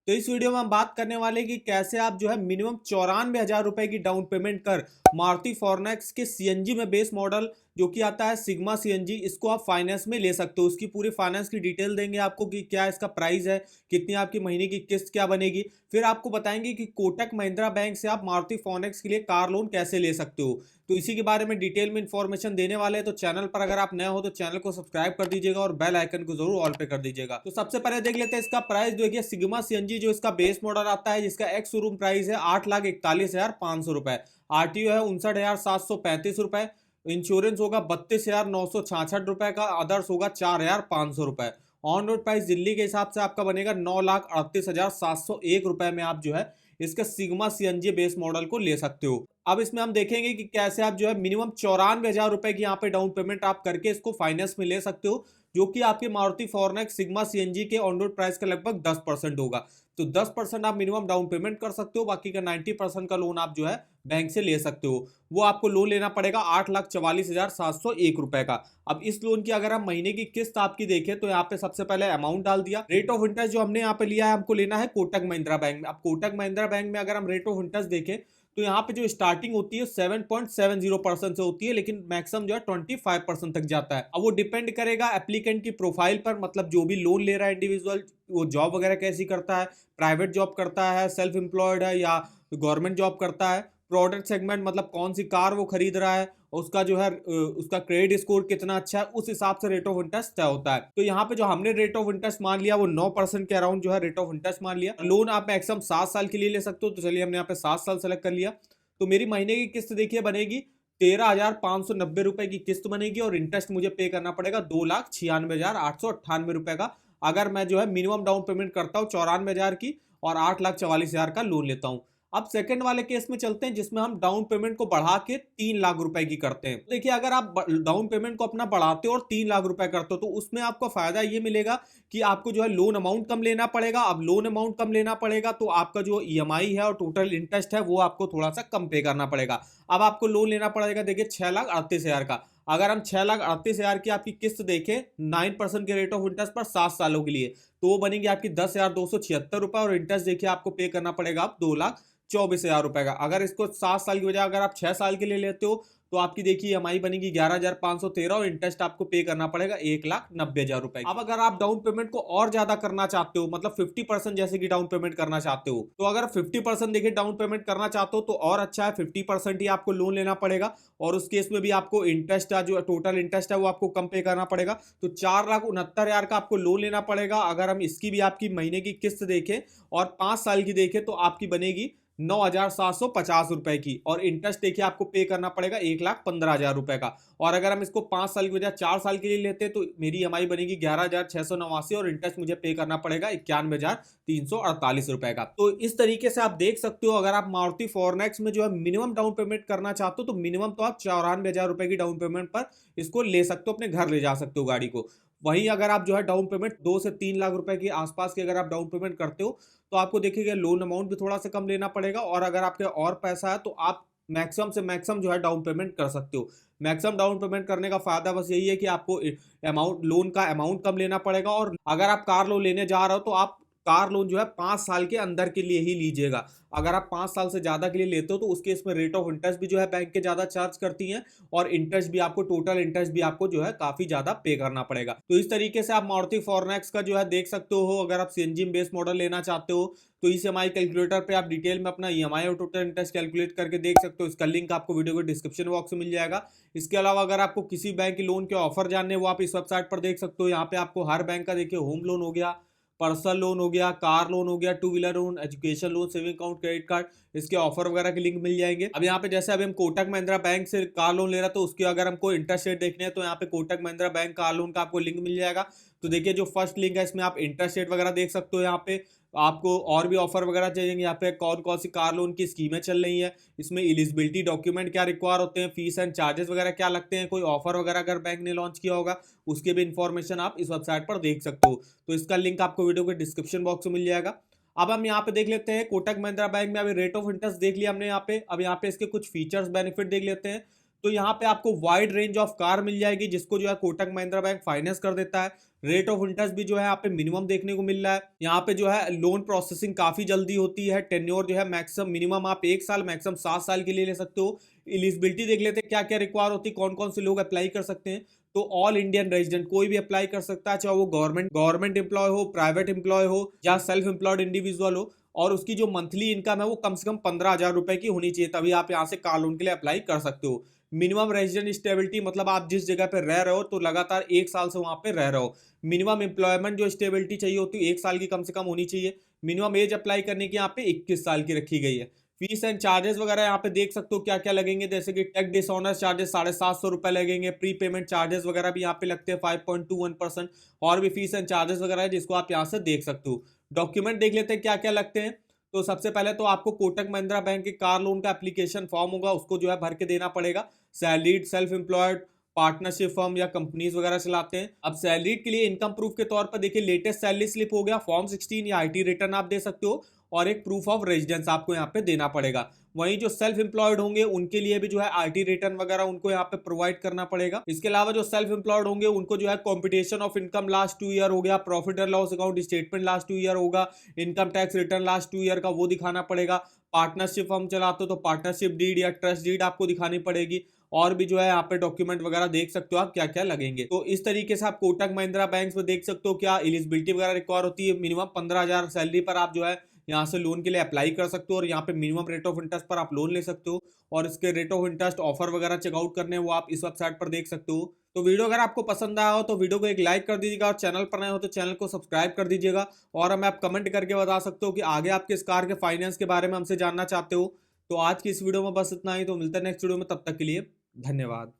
तो इस वीडियो में हम बात करने वाले हैं कि कैसे आप जो है मिनिमम 94,000 रुपए की डाउन पेमेंट कर मारुति फॉरनेक्स के सीएनजी में बेस मॉडल जो कि आता है सिग्मा सीएनजी, इसको आप फाइनेंस में ले सकते हो। उसकी पूरी फाइनेंस की डिटेल देंगे आपको कि क्या इसका प्राइस है, कितनी आपकी महीने की किस्त क्या बनेगी। फिर आपको बताएंगे कि कोटक महिंद्रा बैंक से आप मारुति फॉरनेक्स के लिए कार लोन कैसे ले सकते हो। तो इसी के बारे में डिटेल में इंफॉर्मेशन देने वाले हैं। तो चैनल पर अगर आप नए हो तो चैनल को सब्सक्राइब कर दीजिएगा और बेल आइकन को जरूर ऑल पे कर दीजिएगा। तो सबसे पहले देख लेते हैं इसका प्राइस। देखिए सिग्मा सीएनजी जो इसका बेस मॉडल आता है, जिसका एक्स शोरूम प्राइस है 8,41,500 रुपए, आरटीओ है 59,735 रुपए, इंश्योरेंस होगा 32,966 रुपए का, अदर्स होगा 4,500 रुपए। ऑन रोड प्राइस दिल्ली के हिसाब से आपका बनेगा 9,38,701 रुपए में आप जो है इसका सिग्मा सीएनजी बेस मॉडल को ले सकते हो। अब इसमें हम देखेंगे कि कैसे आप जो है मिनिमम 94,000 रुपए की यहाँ पे डाउन पेमेंट आप करके इसको फाइनेंस में ले सकते हो, जो कि आपके मारुति फॉरनेक्स सिग्मा सीएनजी के ऑन रोड प्राइस का लगभग 10% होगा। तो 10% आप मिनिमम डाउन पेमेंट कर सकते हो, बाकी का 90% का लोन आप जो है बैंक से ले सकते हो। वो आपको लोन लेना पड़ेगा 8,44,701 रुपए का। अब इस लोन की अगर हम महीने की किस्त आपकी देखें तो यहाँ पे सबसे पहले अमाउंट डाल दिया। रेट ऑफ इंटरेस्ट जो हमने यहाँ पे लिया है, हमको लेना है कोटक महिंद्रा बैंक में। अब कोटक महिंद्रा बैंक में अगर हम रेट ऑफ इंटरेस्ट देखें तो यहाँ पे जो स्टार्टिंग होती है 7.70% से होती है, लेकिन मैक्सिमम जो है 25% तक जाता है। अब वो डिपेंड करेगा एप्लीकेंट की प्रोफाइल पर, मतलब जो भी लोन ले रहा है इंडिविजुअल, वो जॉब वगैरह कैसी करता है, प्राइवेट जॉब करता है, सेल्फ एम्प्लॉयड है या गवर्नमेंट जॉब करता है, प्रोडक्ट सेगमेंट मतलब कौन सी कार वो खरीद रहा है, उसका जो है उसका क्रेडिट स्कोर कितना अच्छा है, उस हिसाब से रेट ऑफ इंटरेस्ट तय होता है। तो यहाँ पे जो हमने रेट ऑफ इंटरेस्ट मान लिया वो 9% के अराउंड जो है रेट ऑफ इंटरेस्ट मान लिया। लोन आप मैक्सिमम 7 साल के लिए ले सकते हो, तो चलिए हमने यहाँ पे 7 साल सेलेक्ट कर लिया। तो मेरी महीने की किस्त देखिए बनेगी 13,590 रुपए की किस्त बनेगी, और इंटरेस्ट मुझे पे करना पड़ेगा 2,96,898 रुपए का, अगर मैं जो है मिनिमम डाउन पेमेंट करता हूँ 94,000 की और 8,44,000 का लोन लेता हूँ। अब सेकंड वाले केस में चलते हैं, जिसमें हम डाउन पेमेंट को बढ़ा के 3 लाख रुपए की करते हैं। देखिए अगर आप डाउन पेमेंट को अपना बढ़ाते हो और 3 लाख रुपए करते हो तो उसमें आपको फायदा ये मिलेगा कि आपको जो है लोन अमाउंट कम लेना पड़ेगा। अब लोन अमाउंट कम लेना पड़ेगा तो आपका जो ईएमआई है और टोटल इंटरेस्ट है वो आपको थोड़ा सा कम पे करना पड़ेगा। अब आपको लोन लेना पड़ेगा देखिए 6,38,000 का। अगर हम 6,38,000 की आपकी किस्त देखें 9% के रेट ऑफ इंटरेस्ट पर 7 सालों के लिए, तो वो बनेगी आपकी 10,276 रुपए, और इंटरेस्ट देखिए आपको पे करना पड़ेगा आप 2,24,000 रुपए का। अगर इसको 7 साल की बजाय अगर आप 6 साल के लिए लेते हो तो आपकी देखिए ईएमआई बनेगी 11,513, और इंटरेस्ट आपको पे करना पड़ेगा 1,90,000 रुपए। अब अगर आप डाउन पेमेंट को और ज्यादा करना चाहते हो, मतलब 50% जैसे कि डाउन पेमेंट करना चाहते हो, तो अगर 50% देखिए डाउन पेमेंट करना चाहते हो तो और अच्छा है, 50% ही आपको लोन लेना पड़ेगा, और उस केस में भी आपको इंटरेस्ट जो टोटल इंटरेस्ट है वो आपको कम पे करना पड़ेगा। तो 4,69,000 का आपको लोन लेना पड़ेगा। अगर हम इसकी भी आपकी महीने की किस्त देखें और 5 साल की देखें तो आपकी बनेगी 9,750 रुपए की, और इंटरेस्ट देखिए आपको पे करना पड़ेगा 1,15,000 रुपए का। और अगर हम इसको 5 साल की बजाय 4 साल के लिए लेते हैं तो मेरी ईएमआई बनेगी 11,689, और इंटरेस्ट मुझे पे करना पड़ेगा 91,348 रुपए का। तो इस तरीके से आप देख सकते हो, अगर आप मारुति फॉरनेक्स में जो है मिनिमम डाउन पेमेंट करना चाहते हो तो मिनिमम तो आप 94,000 रुपए की डाउन पेमेंट पर इसको ले सकते हो, अपने घर ले जा सकते हो गाड़ी को। वहीं अगर आप जो है डाउन पेमेंट 2 से 3 लाख रुपए के आसपास की अगर आप डाउन पेमेंट करते हो तो आपको देखिएगा लोन अमाउंट भी थोड़ा सा कम लेना पड़ेगा, और अगर आपके और पैसा है तो आप मैक्सिमम से मैक्सिमम जो है डाउन पेमेंट कर सकते हो। मैक्सिमम डाउन पेमेंट करने का फायदा बस यही है कि आपको अमाउंट लोन का अमाउंट कम लेना पड़ेगा, और अगर आप कार लोन लेने जा रहे हो तो आप कार लोन जो है 5 साल के अंदर के लिए ही लीजिएगा। अगर आप 5 साल से ज्यादा के लिए लेते हो तो उसके इसमें रेट ऑफ इंटरेस्ट भी जो है बैंक के ज्यादा चार्ज करती हैं, और इंटरेस्ट भी आपको टोटल इंटरेस्ट भी आपको जो है काफी ज्यादा पे करना पड़ेगा। तो इस तरीके से आप मारुति फॉरनेक्स का जो है देख सकते हो। अगर आप सीएनजी बेस मॉडल लेना चाहते हो तो इस ईएमआई कैलकुलेटर पे आप डिटेल में अपना ईएमआई और टोटल इंटरेस्ट कैलकुलेट करके देख सकते हो। इसका लिंक आपको वीडियो के डिस्क्रिप्शन बॉक्स में मिल जाएगा। इसके अलावा अगर आपको किसी बैंक के लोन के ऑफर जानने वो आप इस वेबसाइट पर देख सकते हो। यहाँ पे आपको हर बैंक का देखिए होम लोन हो गया, पर्सनल लोन हो गया, कार लोन हो गया, two wheeler loan, education loan, saving account, credit card, इसके ऑफर वगैरह के लिंक मिल जाएंगे। अब यहाँ पे जैसे अभी हम कोटक महिंद्रा बैंक से कार लोन ले रहा तो उसके अगर हमको इंटरेस्ट रेट देखने हैं तो यहाँ पे Kotak Mahindra bank car loan का आपको लिंक मिल जाएगा। तो देखिए जो फर्स्ट लिंक है इसमें आप इंटरेस्ट रेट वगैरह देख सकते हो। यहाँ पे आपको और भी ऑफर वगैरह चाहिए, यहाँ पे कौन कौन सी कार लोन की स्कीमें चल रही है, इसमें एलिजिबिलिटी डॉक्यूमेंट क्या रिक्वायर होते हैं, फीस एंड चार्जेस वगैरह क्या लगते हैं, कोई ऑफर वगैरह अगर बैंक ने लॉन्च किया होगा उसके भी इंफॉर्मेशन आप इस वेबसाइट पर देख सकते हो। तो इसका लिंक आपको वीडियो के डिस्क्रिप्शन बॉक्स में मिल जाएगा। अब हम यहाँ पे देख लेते हैं कोटक महिंद्रा बैंक में अभी रेट ऑफ इंटरेस्ट देख लिया हमने यहाँ पे। अब यहाँ पे इसके कुछ फीचर्स बेनिफिट देख लेते हैं। तो यहाँ पे आपको वाइड रेंज ऑफ कार मिल जाएगी, जिसको जो है कोटक महिंद्रा बैंक फाइनेंस कर देता है। रेट ऑफ इंटरेस्ट भी जो है यहाँ पे मिनिमम देखने को मिल रहा है। यहाँ पे जो है लोन प्रोसेसिंग काफी जल्दी होती है। टेन्योर जो है मैक्सिमम मिनिमम आप 1 साल मैक्सिमम 7 साल के लिए ले सकते हो। एलिजिबिलिटी देख लेते हैं क्या क्या रिक्वायर होती है, कौन कौन से लोग अप्लाई कर सकते हैं। तो ऑल इंडियन रेजिडेंट कोई भी अप्लाई कर सकता है, चाहे वो गवर्नमेंट एम्प्लॉय हो, प्राइवेट एम्प्लॉय हो या सेल्फ एम्प्लॉयड इंडिविजुअल हो। और उसकी जो मंथली इनकम है वो कम से कम 15,000 रुपए की होनी चाहिए, तभी आप यहाँ से कार लोन के लिए अप्लाई कर सकते हो। मिनिमम रेजिडेंट स्टेबिलिटी मतलब आप जिस जगह पे रह रहे हो तो लगातार 1 साल से वहां पे रह रहे हो। मिनिमम एम्प्लॉयमेंट जो स्टेबिलिटी चाहिए होती है 1 साल की कम से कम होनी चाहिए। मिनिमम एज अप्लाई करने की यहाँ पे 21 साल की रखी गई है। फीस एंड चार्जेस वगैरह यहाँ पे देख सकते हो क्या क्या लगेंगे, जैसे कि टेक डिसऑनर्स चार्जेस 750 रुपए लगेंगे। प्री पेमेंट चार्जेस वगैरह भी यहाँ पे लगते हैं 5.21%। और भी फीस एंड चार्जेस वगैरह है जिसको आप यहाँ से देख सकते हो। डॉक्यूमेंट देख लेते हैं क्या क्या लगते हैं। तो सबसे पहले तो आपको कोटक महिंद्रा बैंक के कार लोन का एप्लीकेशन फॉर्म होगा, उसको जो है भर के देना पड़ेगा। Salaried, self employed, partnership firm या कंपनीज वगैरह चलाते हैं। अब सैलरीड के लिए इनकम प्रूफ के तौर पर देखिए लेटेस्ट सैलरी स्लिप हो गया, फॉर्म 16 या आईटी रिटर्न आप दे सकते हो, और एक प्रूफ ऑफ रेजिडेंस आपको यहाँ पे देना पड़ेगा। वहीं जो सेल्फ एम्प्लॉयड होंगे उनके लिए भी जो है आईटी रिटर्न वगैरह उनको यहाँ पे प्रोवाइड करना पड़ेगा। इसके अलावा जो सेल्फ एम्प्लॉयड होंगे उनको जो है competition of income last 2 year हो गया, profit and loss account statement last 2 year होगा, income tax return last 2 year का वो दिखाना पड़ेगा। पार्टनरशिप फर्म चलाते हो तो पार्टनरशिप डीड या ट्रस्ट डीड आपको दिखानी पड़ेगी। और भी जो है यहाँ पे डॉक्यूमेंट वगैरह देख सकते हो आप क्या क्या लगेंगे। तो इस तरीके से आप कोटक महिंद्रा बैंक में देख सकते हो क्या एलिजिबिलिटी वगैरह रिक्वायर होती है। मिनिमम 15,000 सैलरी पर आप जो है यहाँ से लोन के लिए अप्लाई कर सकते हो, और यहाँ पे मिनिमम रेट ऑफ इंटरेस्ट पर आप लोन ले सकते हो। और इसके रेट ऑफ इंटरेस्ट ऑफर वगैरह चेकआउट करने हैं वो आप इस वेबसाइट पर देख सकते हो। तो वीडियो अगर आपको पसंद आया हो तो वीडियो को एक लाइक कर दीजिएगा, और चैनल पर नए हो तो चैनल को सब्सक्राइब कर दीजिएगा। और हमें आप कमेंट करके बता सकते हो कि आगे आप किस कार के फाइनेंस के बारे में हमसे जानना चाहते हो। तो आज की इस वीडियो में बस इतना ही, तो मिलते हैं नेक्स्ट वीडियो में, तब तक के लिए धन्यवाद।